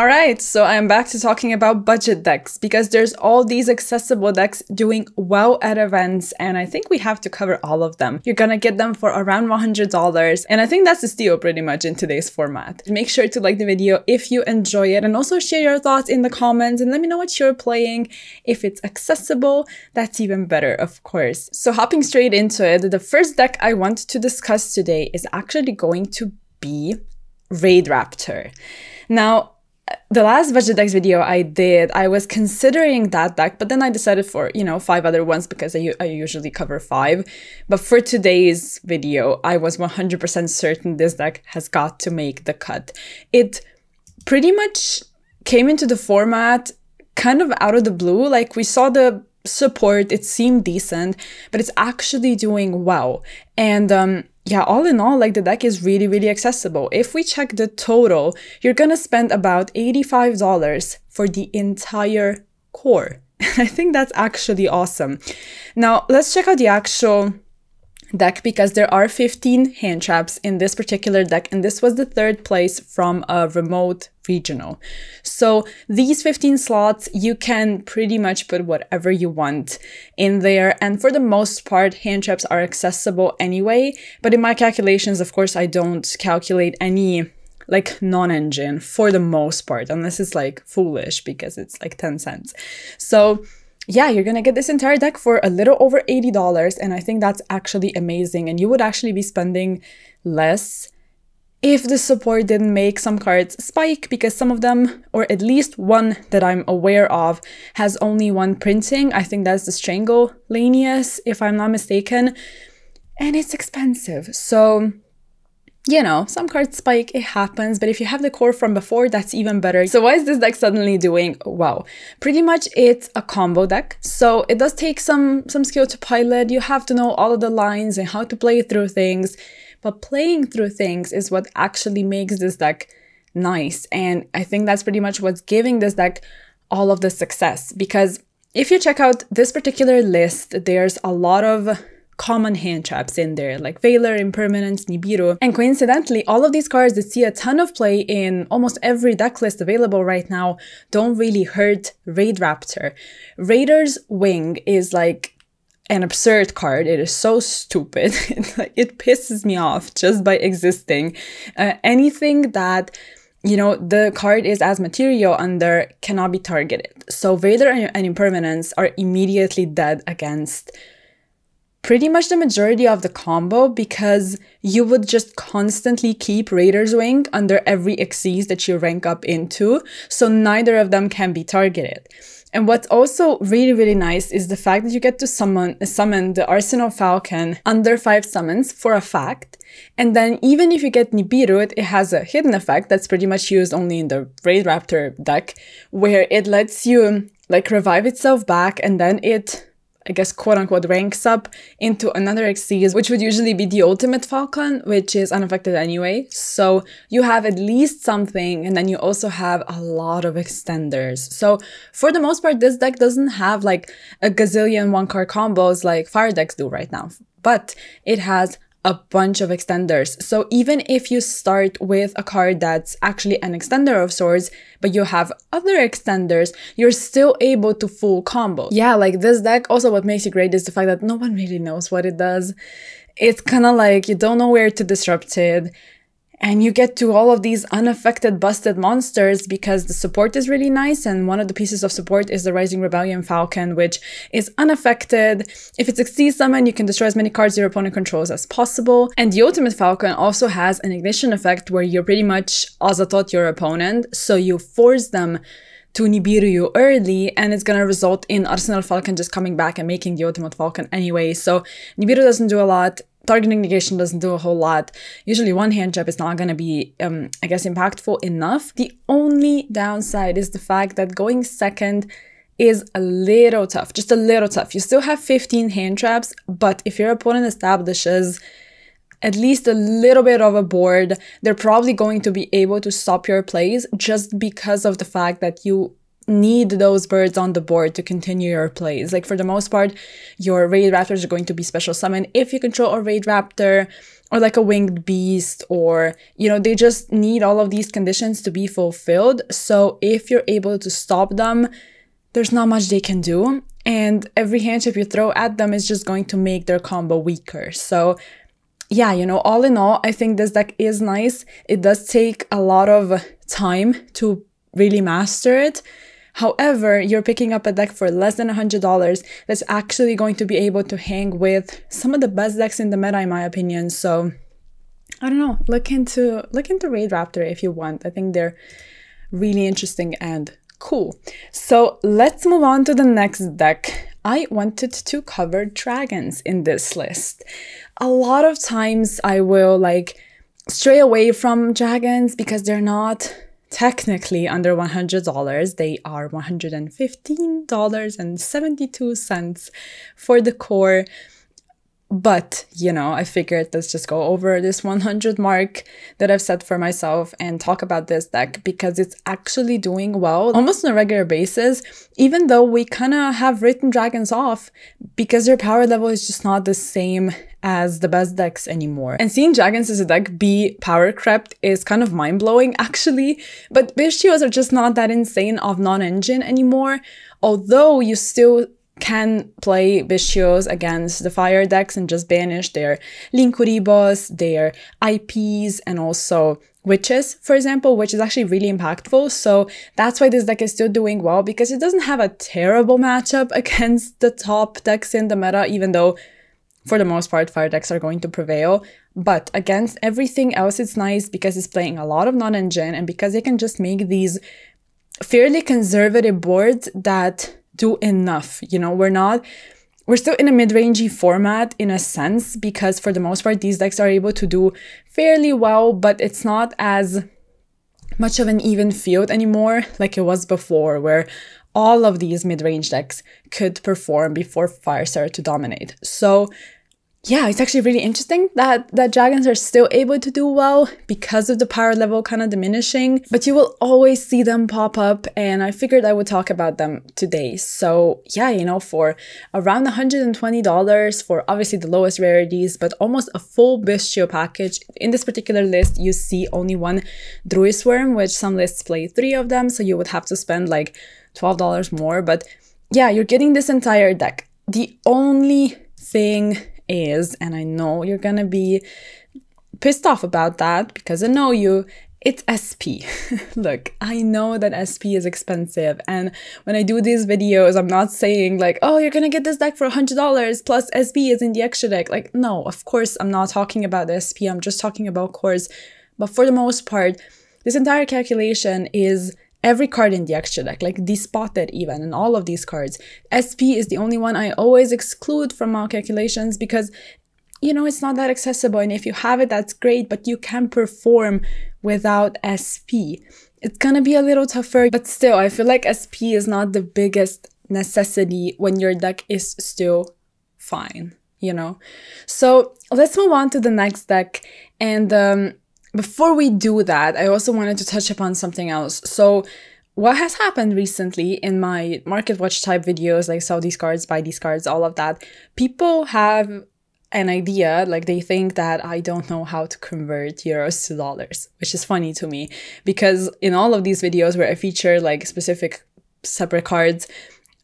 Alright, so I'm back to talking about budget decks because there's all these accessible decks doing well at events, and I think we have to cover all of them. You're gonna get them for around $100, and I think that's the steal pretty much in today's format. Make sure to like the video if you enjoy it, and also share your thoughts in the comments and let me know what you're playing. If it's accessible, that's even better, of course. So hopping straight into it, the first deck I want to discuss today is actually going to be Raid Raptor. Now, the last budget decks video I did, I was considering that deck, but then I decided for, 5 other ones because I usually cover 5. But for today's video, I was 100% certain this deck has got to make the cut. It pretty much came into the format kind of out of the blue. Like, we saw the support, it seemed decent, but it's actually doing well. And yeah, all in all, like, the deck is really, really accessible. If we check the total, you're gonna spend about $85 for the entire core. I think that's actually awesome. Now, let's check out the actual deck because there are 15 hand traps in this particular deck, and this was the 3rd place from a remote regional. So these 15 slots, you can pretty much put whatever you want in there, and for the most part hand traps are accessible anyway, but in my calculations, of course, I don't calculate any like non-engine for the most part, unless it's like foolish because it's like 10 cents. So yeah, you're gonna get this entire deck for a little over $80, and I think that's actually amazing. And you would actually be spending less if the support didn't make some cards spike, because some of them, or at least one that I'm aware of, has only one printing. I think that's the Strangulanius, if I'm not mistaken, and it's expensive. So some cards spike, it happens, but if you have the core from before, that's even better. So why is this deck suddenly doing well? Pretty much it's a combo deck, so it does take some skill to pilot. You have to know all of the lines and how to play through things, but playing through things is what actually makes this deck nice, and I think that's pretty much what's giving this deck all of the success. Because if you check out this particular list, there's a lot of common hand traps in there, like Veiler, Impermanence, Nibiru, and coincidentally, all of these cards that see a ton of play in almost every deck list available right now don't really hurt Raid Raptor. Raider's Wing is like an absurd card. It is so stupid. It pisses me off just by existing. Anything that the card is as material under cannot be targeted. So Veiler and Impermanence are immediately dead against pretty much the majority of the combo, because you would just constantly keep Raider's Wing under every Xyz that you rank up into, so neither of them can be targeted. And what's also really, really nice is the fact that you get to summon the Arsenal Falcon under 5 summons for a fact, and then even if you get Nibiru, it has a hidden effect that's pretty much used only in the Raid Raptor deck, where it lets you like revive itself back, and then it, I guess, quote-unquote, ranks up into another Xyz, which would usually be the Ultimate Falcon, which is unaffected anyway. So you have at least something, and then you also have a lot of extenders. So for the most part, this deck doesn't have like a gazillion one-card combos like fire decks do right now, but it has a bunch of extenders. So even if you start with a card that's actually an extender of sorts, but you have other extenders, you're still able to full combo. Yeah, like this deck, also what makes it great is the fact that no one really knows what it does. It's kind of like you don't know where to disrupt it, and you get to all of these unaffected busted monsters because the support is really nice, and one of the pieces of support is the Rising Rebellion Falcon, which is unaffected. If it's a Xyz summon, you can destroy as many cards your opponent controls as possible. And the Ultimate Falcon also has an ignition effect where you pretty much Azatot your opponent, so you force them to Nibiru you early, and it's gonna result in Arsenal Falcon just coming back and making the Ultimate Falcon anyway. So Nibiru doesn't do a lot. Targeting negation doesn't do a whole lot. Usually one hand trap is not going to be, I guess, impactful enough. The only downside is the fact that going second is a little tough, just a little tough. You still have 15 hand traps, but if your opponent establishes at least a little bit of a board, they're probably going to be able to stop your plays just because of the fact that you need those birds on the board to continue your plays. Like for the most part, your raid raptors are going to be special summon if you control a raid raptor or like a winged beast, or, you know, they just need all of these conditions to be fulfilled. So if you're able to stop them, there's not much they can do. And every hand chip you throw at them is just going to make their combo weaker. So yeah, you know, all in all, I think this deck is nice. It does take a lot of time to really master it. However, you're picking up a deck for less than $100 that's actually going to be able to hang with some of the best decks in the meta, in my opinion. So I don't know, look into Raid Raptor if you want. I think they're really interesting and cool. So let's move on to the next deck. I wanted to cover dragons in this list. A lot of times I will like stray away from dragons because they're not technically under $100. They are $115.72 for the core. But, you know, I figured let's just go over this 100 mark that I've set for myself and talk about this deck because it's actually doing well almost on a regular basis, even though we kind of have written dragons off because their power level is just not the same as the best decks anymore. And seeing dragons as a deck be power crept is kind of mind-blowing actually, but Bishios are just not that insane of non-engine anymore, although you still can play Bishios against the fire decks and just banish their Linkuribos, their IPs, and also witches, for example, which is actually really impactful. So that's why this deck is still doing well, because it doesn't have a terrible matchup against the top decks in the meta, even though for the most part fire decks are going to prevail. But against everything else, it's nice because it's playing a lot of non-engine and because they can just make these fairly conservative boards that do enough. You know, we're still in a mid-rangey format in a sense, because for the most part these decks are able to do fairly well, but it's not as much of an even field anymore like it was before, where all of these mid-range decks could perform before fire started to dominate. So yeah, it's actually really interesting that dragons are still able to do well because of the power level kind of diminishing, but you will always see them pop up, and I figured I would talk about them today. So yeah, you know, for around $120 for obviously the lowest rarities, but almost a full Bistio package. In this particular list, you see only one Druisworm, which some lists play 3 of them, so you would have to spend like $12 more. But yeah, you're getting this entire deck. The only thing is, and I know you're gonna be pissed off about that because I know you, it's SP. Look, I know that SP is expensive, and when I do these videos, I'm not saying like, oh, you're gonna get this deck for $100 plus SP is in the extra deck. Like, no, of course I'm not talking about SP, I'm just talking about cores. But for the most part, this entire calculation is every card in the extra deck, like Despotted even, and all of these cards. SP is the only one I always exclude from our calculations because, you know, it's not that accessible, and if you have it, that's great, but you can perform without SP. It's gonna be a little tougher, but still, I feel like SP is not the biggest necessity when your deck is still fine, you know? So let's move on to the next deck, and before we do that, I also wanted to touch upon something else. So what has happened recently in my market watch type videos, like sell these cards, buy these cards, all of that, people have an idea, like they think that I don't know how to convert euros to dollars, which is funny to me because in all of these videos where I feature like specific separate cards,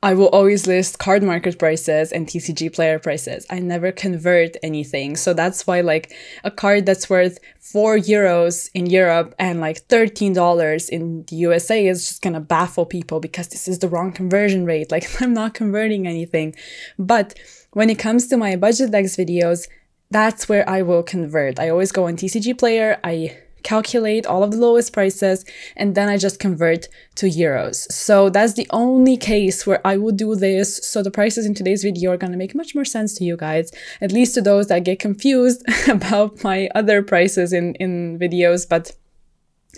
I will always list card market prices and TCG player prices. I never convert anything. So that's why like a card that's worth 4 euros in Europe and like $13 in the USA is just gonna baffle people because this is the wrong conversion rate. Like I'm not converting anything. But when it comes to my budget decks videos, that's where I will convert. I always go on TCG player, I calculate all of the lowest prices, and then I just convert to euros. So that's the only case where I would do this. So the prices in today's video are going to make much more sense to you guys, at least to those that get confused about my other prices in videos. But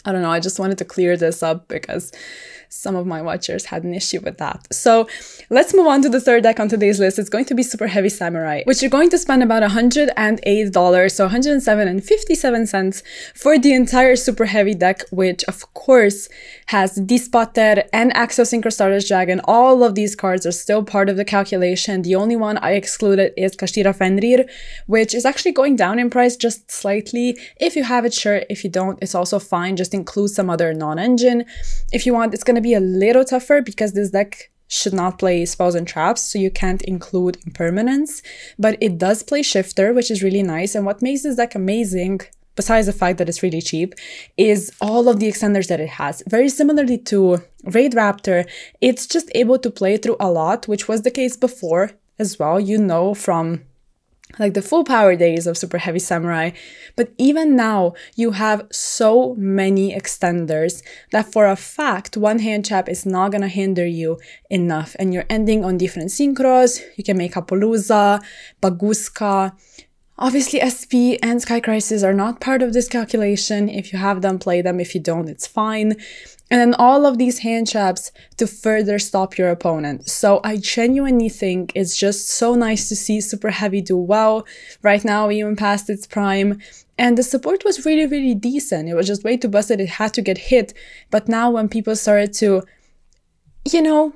I don't know, I just wanted to clear this up because some of my watchers had an issue with that. So let's move on to the third deck on today's list. It's going to be Super Heavy Samurai, which you're going to spend about $108, so $107.57 for the entire Super Heavy deck, which of course has Dispater and Axios Synchro Stardust Dragon. All of these cards are still part of the calculation. The only one I excluded is Kashira Fenrir, which is actually going down in price just slightly. If you have it, sure. If you don't, it's also fine. Just include some other non-engine. If you want, it's going to be a little tougher because this deck should not play spells and traps, so you can't include impermanence, but it does play Shifter, which is really nice. And what makes this deck amazing, besides the fact that it's really cheap, is all of the extenders that it has. Very similarly to Raid Raptor, it's just able to play through a lot, which was the case before as well, you know, from like the full power days of Super Heavy Samurai. But even now, you have so many extenders that for a fact, one hand trap is not gonna hinder you enough. And you're ending on different synchros. You can make Apollousa, Baguska. Obviously, SP and Sky Crisis are not part of this calculation. If you have them, play them. If you don't, it's fine. And then all of these hand traps to further stop your opponent. So I genuinely think it's just so nice to see Super Heavy do well. Right now, even past its prime. And the support was really, really decent. It was just way too busted. It had to get hit. But now when people started to, you know,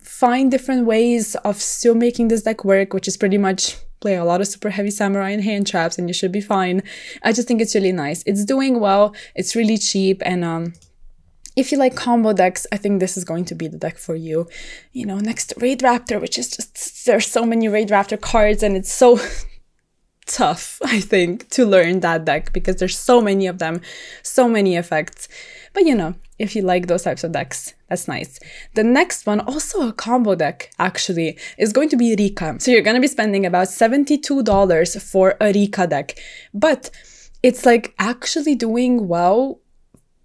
find different ways of still making this deck work, which is pretty much play a lot of Super Heavy Samurai and hand traps and you should be fine. I just think it's really nice. It's doing well. It's really cheap. And if you like combo decks, I think this is going to be the deck for you. You know, next to Raid Raptor, which is just, there's so many Raid Raptor cards and it's so tough, I think, to learn that deck because there's so many of them, so many effects. But you know, if you like those types of decks, that's nice. The next one, also a combo deck, actually, is going to be Rika. So you're going to be spending about $72 for a Rika deck. But it's like actually doing well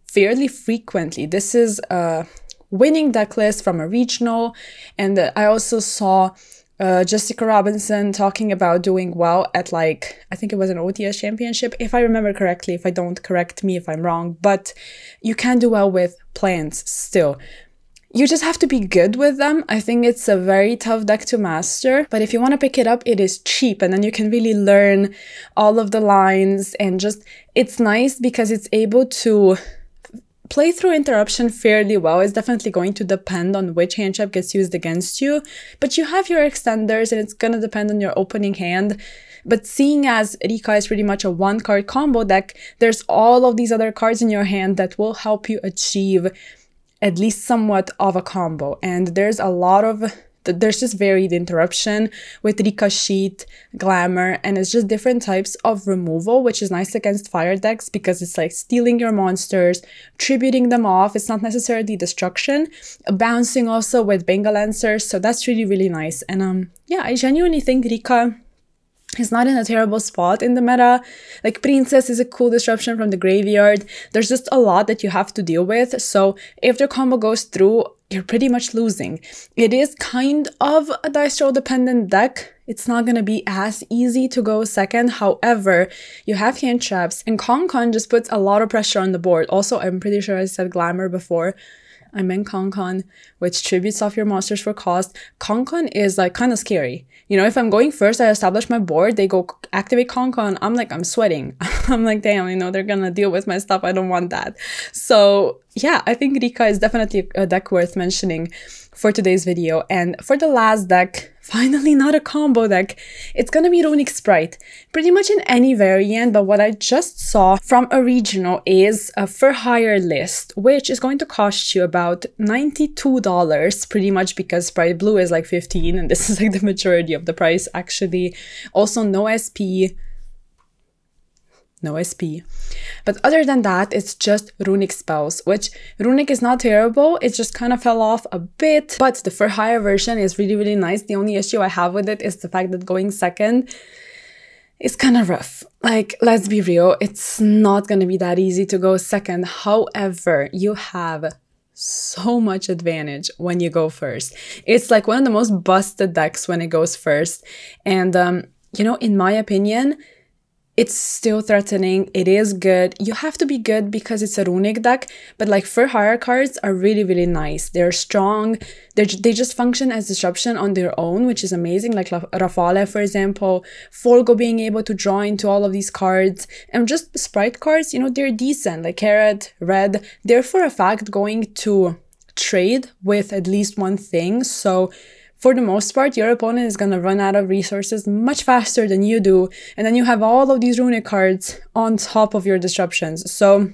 fairly frequently. This is a winning deck list from a regional. And I also saw Jessica Robinson talking about doing well at like, I think it was an OTS championship, if I remember correctly. If I don't, correct me if I'm wrong, but you can do well with plants still. You just have to be good with them. I think it's a very tough deck to master, but if you want to pick it up, it is cheap and then you can really learn all of the lines and just, it's nice because it's able to play through interruption fairly well. It's definitely going to depend on which hand trap gets used against you, but you have your extenders and it's gonna depend on your opening hand. But seeing as Rika is pretty much a one-card combo deck, there's all of these other cards in your hand that will help you achieve at least somewhat of a combo. And there's a lot of there's just varied interruption with Rika Sheet, Glamour, and it's just different types of removal, which is nice against fire decks because it's like stealing your monsters, tributing them off. It's not necessarily destruction. Bouncing also with Bengal Lancers, so that's really, really nice. And yeah, I genuinely think Rika is not in a terrible spot in the meta. Like Princess is a cool disruption from the graveyard. There's just a lot that you have to deal with. So if the combo goes through, you're pretty much losing. It is kind of a dice roll dependent deck. It's not going to be as easy to go second. However, you have hand traps and Con just puts a lot of pressure on the board. Also, I'm pretty sure I said Glamour before. I meant Con, which tributes off your monsters for cost. Con is like kind of scary. You know, if I'm going first, I establish my board, they go activate Con. I'm like, I'm sweating. I'm like, damn, you know, they're gonna deal with my stuff. I don't want that. So yeah, I think Rika is definitely a deck worth mentioning for today's video. And for the last deck, finally not a combo deck, it's gonna be Runic Sprite. Pretty much in any variant, but what I just saw from a regional is a for hire list, which is going to cost you about $92, pretty much because Sprite Blue is like 15 and this is like the majority of the price actually. Also no SP. No SP. But other than that, it's just runic spells, which runic is not terrible. It just kind of fell off a bit, but the for hire version is really, really nice. The only issue I have with it is the fact that going second is kind of rough. Like, let's be real, it's not going to be that easy to go second. However, you have so much advantage when you go first. It's like one of the most busted decks when it goes first. And, you know, in my opinion, it's still threatening. It is good. You have to be good because it's a runic deck, but like for hire cards are really, really nice. They're strong. They just function as disruption on their own, which is amazing. Like Rafale, for example, Folgo being able to draw into all of these cards, and just sprite cards, you know, they're decent. Like Carrot, Red, they're for a fact going to trade with at least one thing. So for the most part, your opponent is going to run out of resources much faster than you do. And then you have all of these runic cards on top of your disruptions. So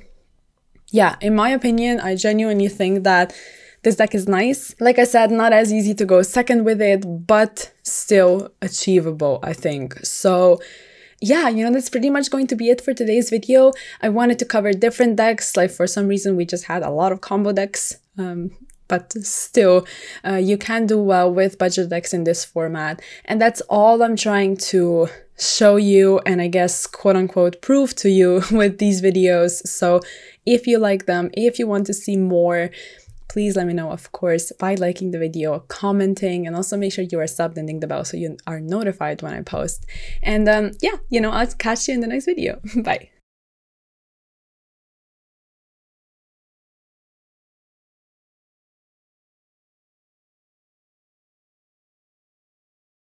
yeah, in my opinion, I genuinely think that this deck is nice. Like I said, not as easy to go second with it, but still achievable, I think. So yeah, you know, that's pretty much going to be it for today's video. I wanted to cover different decks. Like for some reason, we just had a lot of combo decks. But still, you can do well with budget decks in this format. And that's all I'm trying to show you and I guess quote unquote prove to you with these videos. So if you like them, if you want to see more, please let me know, of course, by liking the video, commenting, and also make sure you are subbed and ding the bell so you are notified when I post. And yeah, you know, I'll catch you in the next video. Bye.